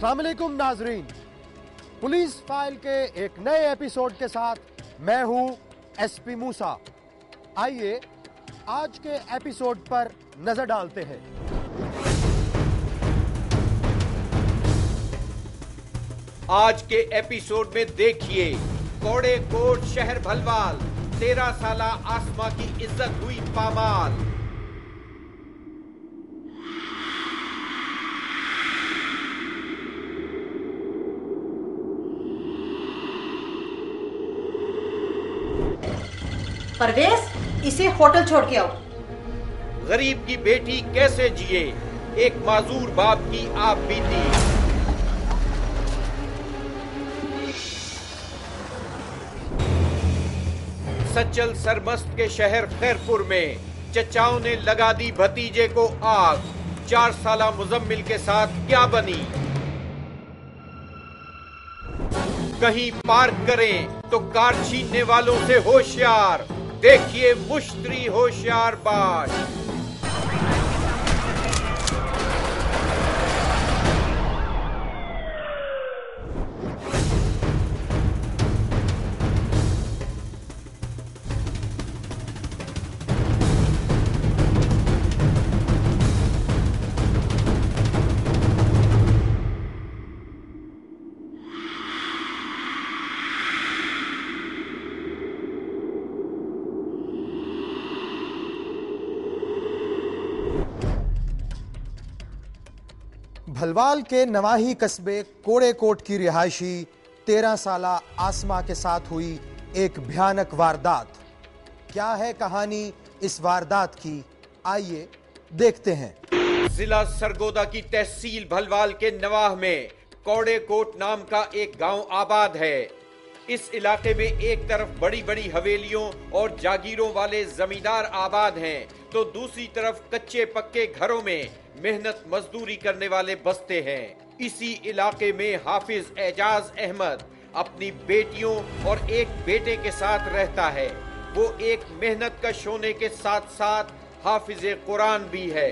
अस्सलाम वालेकुम नाजरीन, पुलिस फाइल के एक नए एपिसोड के साथ मैं हूं एसपी मूसा। आइए आज के एपिसोड पर नजर डालते हैं। आज के एपिसोड में देखिए कौड़े कोट शहर भलवाल 13 साला आसमा की इज्जत हुई पामाल। परवेज, इसे होटल छोड़ के आओ। गरीब की बेटी कैसे जिए, एक माजूर बाप की आप बीती। सच्चल सरमस्त के शहर खैरपुर में चचाओं ने लगा दी भतीजे को आग। 4 साला मुजम्मिल के साथ क्या बनी। कहीं पार्क करें तो कार छीनने वालों से होशियार। देखिए मुश्तरी होशियार बाज। भलवाल के नवाही कस्बे कोड़े कोट की रिहायशी 13 साला आसमा के साथ हुई एक भयानक वारदात। क्या है कहानी इस वारदात की, आइए देखते हैं। जिला सरगोदा की तहसील भलवाल के नवाह में कौड़े कोट नाम का एक गांव आबाद है। इस इलाके में एक तरफ बड़ी बड़ी हवेलियों और जागीरों वाले जमींदार आबाद हैं, तो दूसरी तरफ कच्चे पक्के घरों में मेहनत मजदूरी करने वाले बसते हैं। इसी इलाके में हाफिज एजाज अहमद अपनी बेटियों और एक बेटे के साथ रहता है। वो एक मेहनत कश होने के साथ साथ हाफिज कुरान भी है।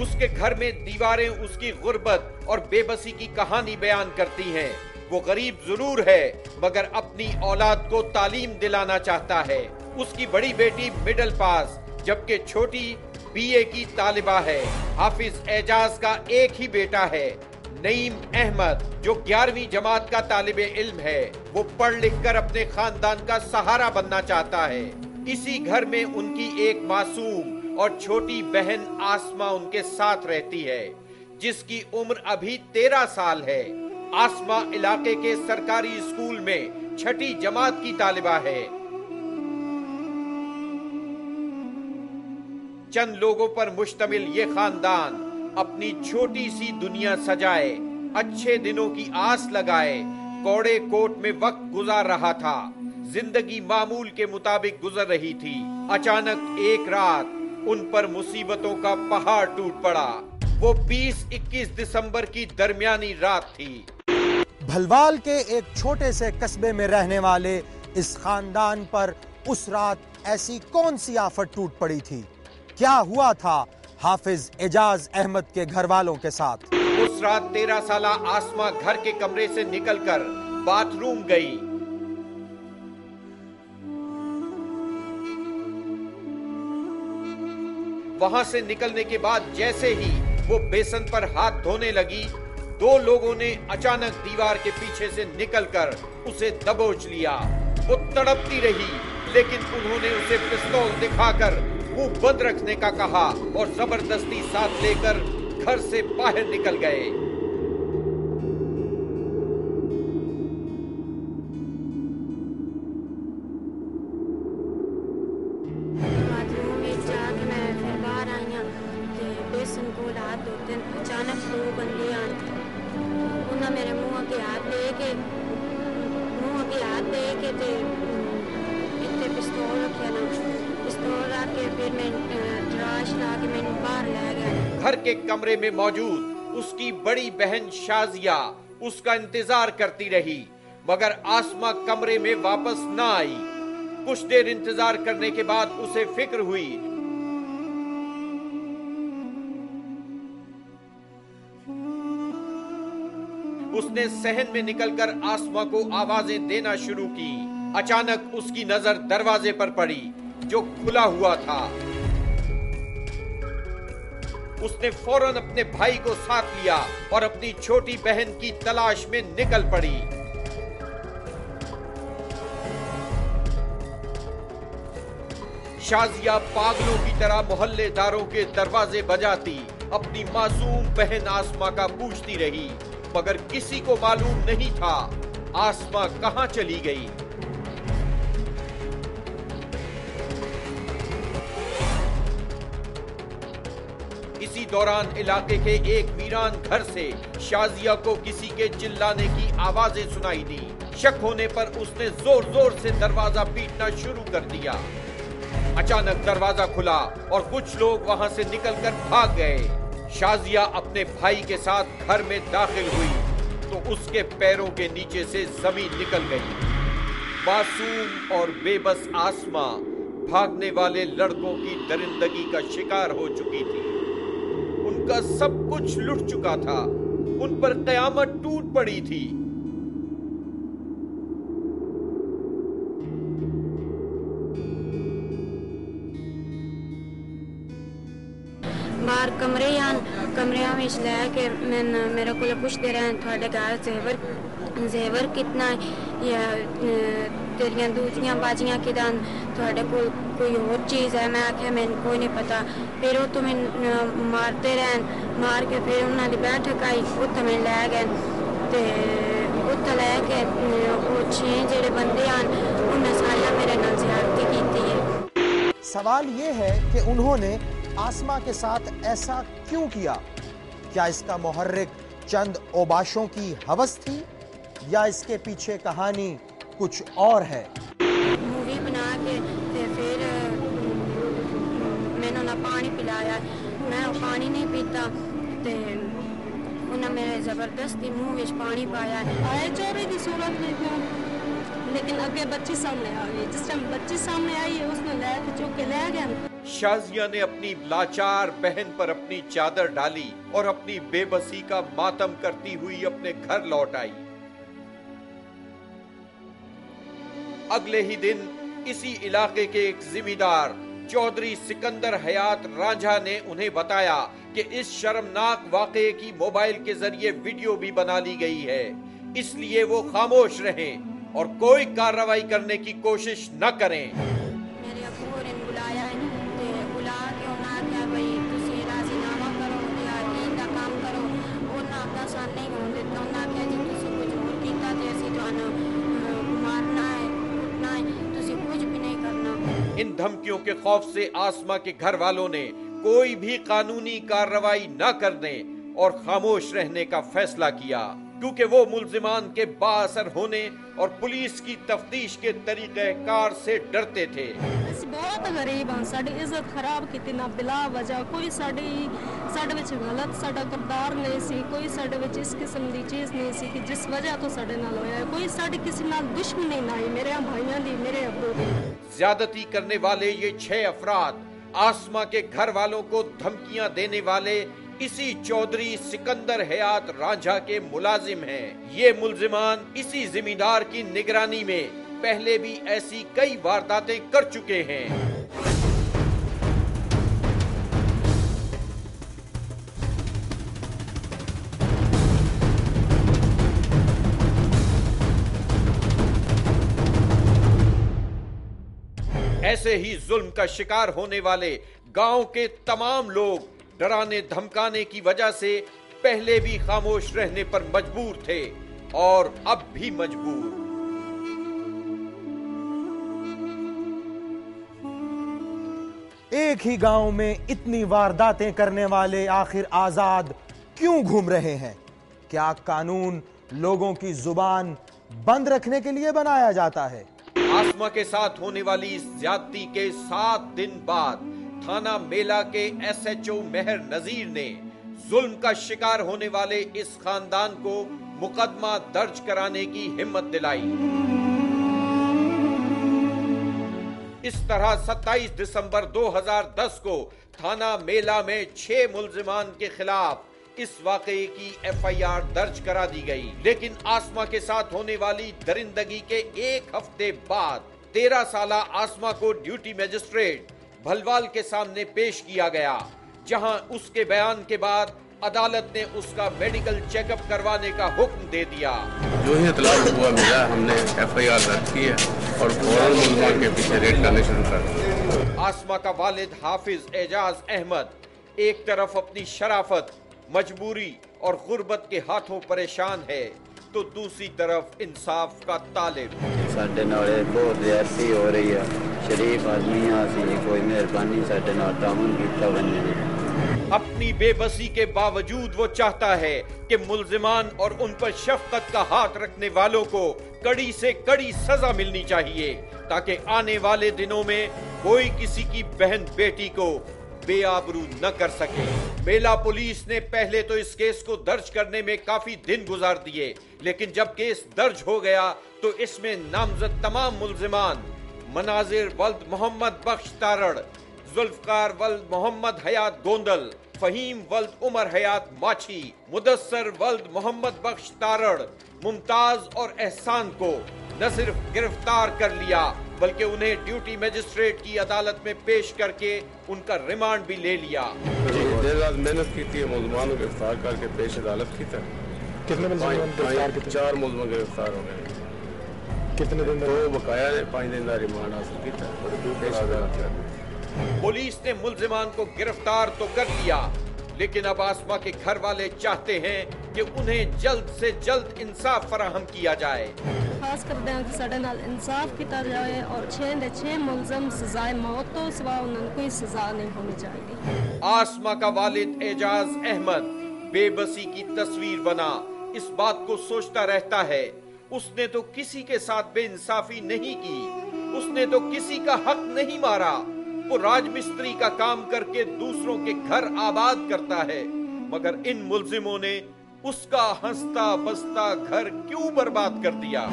उसके घर में दीवारें उसकी गुर्बत और बेबसी की कहानी बयान करती हैं। वो गरीब जरूर है मगर अपनी औलाद को तालीम दिलाना चाहता है। उसकी बड़ी बेटी मिडिल पास जबकि छोटी बीए की तालिबा है। हाफिज एजाज का एक ही बेटा है नईम अहमद जो 11वीं जमात का तालिबे इल्म है। वो पढ़ लिख कर अपने खानदान का सहारा बनना चाहता है। इसी घर में उनकी एक मासूम और छोटी बहन आसमा उनके साथ रहती है जिसकी उम्र अभी 13 साल है। आसमा इलाके के सरकारी स्कूल में 6ठी जमात की तालिबा है। चंद लोगों पर मुश्तमिल ये खानदान अपनी छोटी सी दुनिया सजाए, अच्छे दिनों की आस लगाए कौड़े कोट में वक्त गुजार रहा था। जिंदगी मामूल के मुताबिक गुजर रही थी। अचानक एक रात उन पर मुसीबतों का पहाड़ टूट पड़ा। वो 20-21 दिसंबर की दरमियानी रात थी। भलवाल के एक छोटे से कस्बे में रहने वाले इस खानदान पर उस रात ऐसी कौन सी आफत टूट पड़ी थी। क्या हुआ था हाफिज एजाज अहमद के घर वालों के साथ। उस रात 13 साला आसमा घर के कमरे से निकलकर बाथरूम गई। वहां से निकलने के बाद जैसे ही वो बेसन पर हाथ धोने लगी, 2 लोगों ने अचानक दीवार के पीछे से निकलकर उसे दबोच लिया। वो तड़पती रही लेकिन उन्होंने उसे पिस्तौल दिखाकर मुंह बंद रखने का कहा और जबरदस्ती साथ लेकर घर से बाहर निकल गए। बाथरूम में जाके मैं फिर बाहर आई हूं कि बेसन को हाथ धोते अचानक 2 बंदे आए। उन्होंने मेरे मुंह के हाथ लेके ते इतने पिस्तौल रखे ना, पिस्तौल रख के फिर मैं तराश ला के मैंने बाहर ले गया। घर के कमरे में मौजूद उसकी बड़ी बहन शाजिया उसका इंतजार करती रही मगर आसमा कमरे में वापस ना आई। कुछ देर इंतजार करने के बाद उसे फिक्र हुई। उसने सहन में निकलकर आसमा को आवाजें देना शुरू की। अचानक उसकी नजर दरवाजे पर पड़ी जो खुला हुआ था। उसने फौरन अपने भाई को साथ लिया और अपनी छोटी बहन की तलाश में निकल पड़ी। शाजिया पागलों की तरह मोहल्लेदारों के दरवाजे बजाती अपनी मासूम बहन आसमा का पूछती रही, मगर किसी को मालूम नहीं था आसमा कहां चली गई। इसी दौरान इलाके के एक वीरान घर से शाजिया को किसी के चिल्लाने की आवाजें सुनाई दी। शक होने पर उसने जोर जोर से दरवाजा पीटना शुरू कर दिया। अचानक दरवाजा खुला और कुछ लोग वहां से निकलकर भाग गए। शाजिया अपने भाई के साथ घर में दाखिल हुई तो उसके पैरों के नीचे से जमीन निकल गई। मासूम और बेबस आसमा भागने वाले लड़कों की दरिंदगी का शिकार हो चुकी थी। उनका सब कुछ लुट चुका था। उन पर कयामत टूट पड़ी थी। बाहर कमरिया में लैके मेरे को पुछते रहे थोड़े घर जेवर कितना या तेरिया दूजियां बाजियां किदा थोड़े को कोई और चीज़ है। मैं आख्या मैंने कोई नहीं पता। फिर वो तुम्हें मारते रहन, मार के फिर उन्होंने बैठक आई उत्थे मैं लै गए ते उत्थे लैके वो 6 जेड़े बंदे आन उन्हें सारिया मेरे नाल ज़्यादती कीती है। सवाल ये है कि उन्होंने आसमा के साथ ऐसा क्यों किया? क्या इसका मुहर्रिक चंद ओबाशों की हवस थी या इसके पीछे कहानी कुछ और है? मूवी बना के फिर मैंने उन्हें पानी पिलाया। मैं वो पानी नहीं पीता ते उन्हें मेरे जबरदस्ती मुंह में पानी पाया। आए चोरी की सूरत में क्यों, लेकिन अगे बच्ची सामने आ गई। जिस टाइम बच्ची सामने आई है उसने ले चुक के ले गया। शाजिया ने अपनी लाचार बहन पर अपनी चादर डाली और अपनी बेबसी का मातम करती हुई अपने घर लौट आई। अगले ही दिन इसी इलाके के एक जिम्मेदार चौधरी सिकंदर हयात रांझा ने उन्हें बताया कि इस शर्मनाक वाकये की मोबाइल के जरिए वीडियो भी बना ली गई है, इसलिए वो खामोश रहें और कोई कार्रवाई करने की कोशिश न करें। मेरे अबू ने बुलाया है ते बुला के उन्हें क्या भाई तुसी राजीनामा करो या ईदा काम करो। उन्हें अपना साथ नहीं होने देता। उन्हें क्या जी तुसी कुछ और कीता ते असी तुहानू मारना है कुटना है, तुसी कुछ भी नहीं करना। इन धमकियों के खौफ से आसमा के घर वालों ने कोई भी कानूनी कार्रवाई न करने और खामोश रहने का फैसला किया, क्योंकि वो मुल्जिमान के बाअसर होने और पुलिस की तफ्तीश के तरीक़ेकार से डरते थे। बहुत गरीब हैं, साडी इज्जत खराब की ना बिला वजह। कोई साडे विच गलत साडा किरदार नहीं सी, कोई साडे विच इस किस्म की चीज़ नहीं सी कि जिस वजह तो साडे नाल होया है। कोई साडी किसी नाल दुश्मनी नहीं, मेरे भाइयों दी मेरे अब्बू दी। ज्यादती करने वाले ये 6 अफराद आसमा के घर वालों को धमकियां देने वाले इसी चौधरी सिकंदर हयात रांझा के मुलाजिम हैं। ये मुल्जिमान इसी जिम्मेदार की निगरानी में पहले भी ऐसी कई वारदातें कर चुके हैं। ऐसे ही जुल्म का शिकार होने वाले गांव के तमाम लोग डराने धमकाने की वजह से पहले भी खामोश रहने पर मजबूर थे और अब भी मजबूर। एक ही गांव में इतनी वारदातें करने वाले आखिर आजाद क्यों घूम रहे हैं? क्या कानून लोगों की जुबान बंद रखने के लिए बनाया जाता है? आसमा के साथ होने वाली इस ज्यादती के 7 दिन बाद थाना मेला के SHO मेहर नजीर ने जुल्म का शिकार होने वाले इस खानदान को मुकदमा दर्ज कराने की हिम्मत दिलाई। इस तरह 27 दिसंबर 2010 को थाना मेला में 6 मुल्जिमान के खिलाफ इस वाकये की FIR दर्ज करा दी गई। लेकिन आसमा के साथ होने वाली दरिंदगी के एक हफ्ते बाद 13 साला आसमा को ड्यूटी मजिस्ट्रेट भलवाल के सामने पेश किया गया, जहां उसके बयान के बाद अदालत ने उसका मेडिकल चेकअप करवाने का हुक्म दे दिया। जो ही इतला हुआ मिला, हमने FIR दर्ज की है और फौरन मुलज़िम के पीछे रेड करने शुरू कर दिया। आसमा का वालिद हाफिज एजाज अहमद एक तरफ अपनी शराफत, मजबूरी और गुर्बत के हाथों परेशान है, तो दूसरी तरफ इंसाफ का तालिब। साडे नाल बहुत ज्यादती हो रही है, शरीफ आदमी आसी कोई मेहरबानी साडे नाल तामुन कीता बने। अपनी बेबसी के बावजूद वो चाहता है कि मुल्जिमान और उन पर शफकत का हाथ रखने वालों को कड़ी से कड़ी सजा मिलनी चाहिए, ताकि आने वाले दिनों में कोई किसी की बहन बेटी को बेआबरू न कर सके। बेला पुलिस ने पहले तो इस केस को दर्ज करने में काफी दिन गुजार दिए, लेकिन जब केस दर्ज हो गया तो इसमें नामजद तमाम मुल्जिमान मनाजिर वल्द मोहम्मद बख्श तारड़, जुल्फकार वल्द मोहम्मद हयात गोंदल, फहीम वल्द उमर हयात माछी, मुदस्सर वल्द मोहम्मद बख्श तारड़, मुमताज और एहसान को न सिर्फ गिरफ्तार कर लिया, बल्कि उन्हें ड्यूटी मजिस्ट्रेट की अदालत में पेश करके उनका रिमांड भी ले लिया। देर रात मेहनत की थी, मुल्ज़िमान को गिरफ्तार करके पेश अदालत की था। कितने मुल्ज़िमान 4 मुल्ज़िम गिरफ्तार हो गए। कितने दिन? 2 बकाया ने 5 दिन का रिमांड हासिल किया और 2 पेश अदालत कर। पुलिस ने मुल्जिमान को गिरफ्तार तो कर लिया, लेकिन अब आसमा के घर वाले चाहते हैं कि उन्हें जल्द से जल्द इंसाफ फराहम किया जाए। खास कर दें कि साडे नाल इंसाफ किया जाए और 6 दे 6 मुलजम सजाए मौत तो सिवा उन्हें कोई सजा नहीं होनी चाहिए। आसमा का वालिद एजाज अहमद बेबसी की तस्वीर बना, इस बात को सोचता रहता है। उसने तो किसी के साथ बेइंसाफी नहीं की, उसने तो किसी का हक नहीं मारा। वो राजमिस्त्री का काम करके दूसरों के घर आबाद करता है, मगर इन मुल्जिमों ने उसका हंसता बसता घर क्यों बर्बाद कर दिया?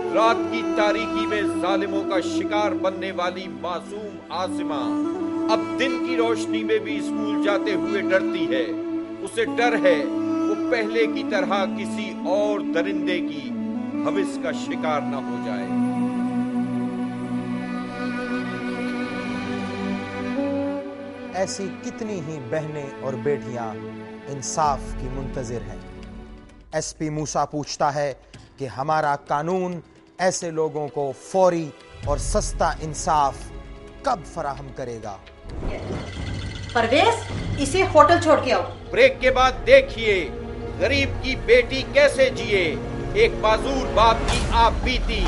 रात की तारीकी में जालिमों का शिकार बनने वाली मासूम आसिमा अब दिन की रोशनी में भी स्कूल जाते हुए डरती है। उसे डर है वो पहले की तरह किसी और दरिंदे की हविस का शिकार न हो जाए। ऐसी कितनी ही बहनें और बेटियां इंसाफ की मुंतजिर हैं। SP मूसा पूछता है कि हमारा कानून ऐसे लोगों को फौरी और सस्ता इंसाफ कब फराहम करेगा? परवेज, इसे होटल छोड़ के आओ। ब्रेक के बाद देखिए गरीब की बेटी कैसे जिए, एक माजूर बाप की आप बीती।